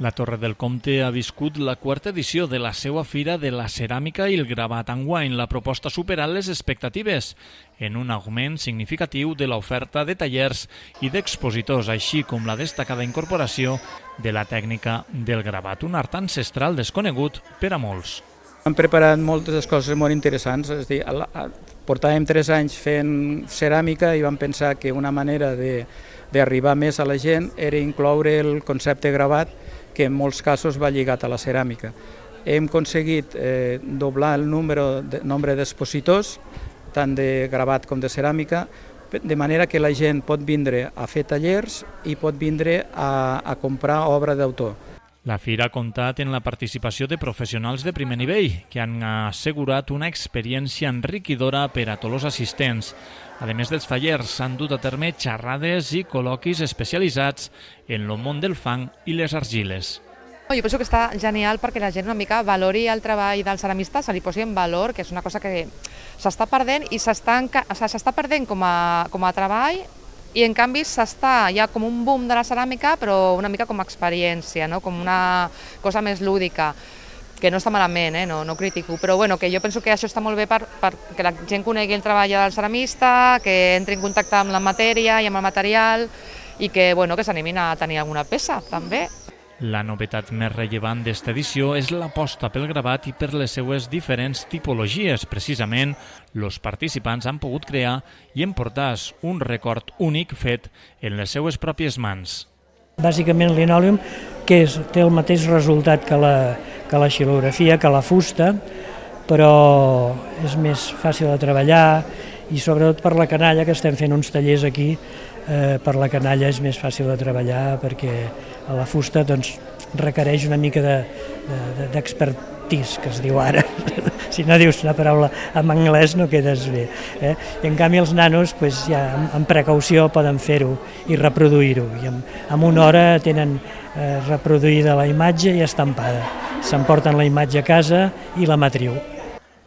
La Torre del Comte ha viscut la quarta edició de la seva Fira de la Ceràmica i el Gravat. Enguany la proposta ha superat les expectatives en un augment significatiu de l'oferta de tallers i d'expositors, així com la destacada incorporació de la tècnica del gravat, un art ancestral desconegut per a molts. Hem preparat moltes coses molt interessants, és a dir, portàvem 3 anys fent ceràmica i vam pensar que una manera d'arribar més a la gent era incloure el concepte gravat, que en molts casos va lligat a la ceràmica. Hem aconseguit doblar el nombre d'expositors, tant de gravat com de ceràmica, de manera que la gent pot vindre a fer tallers i pot vindre a comprar obra d'autor. La fira ha comptat amb la participació de professionals de primer nivell que han assegurat una experiència enriquidora per a tots els assistents. A més dels tallers, s'han dut a terme xerrades i col·loquis especialitzats en el món del fang i les argiles. Jo penso que està genial perquè la gent una mica valori el treball del ceramista, se li posi en valor, que és una cosa que s'està perdent i s'està perdent com a treball. I en canvi hi ha com un boom de la ceràmica, però una mica com a experiència, no? Com una cosa més lúdica, que no està malament, no critico, però bueno, que jo penso que això està molt bé perquè la gent conegui el treball del ceramista, que entri en contacte amb la matèria i amb el material i que s'animin a tenir alguna peça també. La novetat més rellevant d'esta edició és l'aposta pel gravat i per les seues diferents tipologies. Precisament, els participants han pogut crear i emportar un record únic fet en les seues pròpies mans. Bàsicament l'inòleum, que té el mateix resultat que la xilografia, que la fusta, però és més fàcil de treballar i sobretot per la canalla, que estem fent uns tallers aquí, per la canalla és més fàcil de treballar perquè a la fusta requereix una mica d'expertís, que es diu ara. Si no dius una paraula en anglès no quedes bé. I en canvi els nanos ja amb precaució poden fer-ho i reproduir-ho. I en una hora tenen reproduïda la imatge i estampada. S'emporten la imatge a casa i la matriu.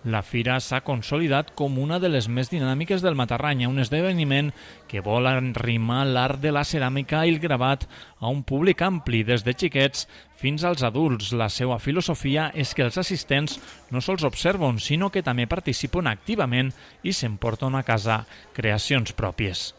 La fira s'ha consolidat com una de les més dinàmiques del Matarranya, un esdeveniment que vol arrimar l'art de la ceràmica i el gravat a un públic ampli, des de xiquets fins als adults. La seva filosofia és que els assistents no sols observen, sinó que també participen activament i s'emporten a casa creacions pròpies.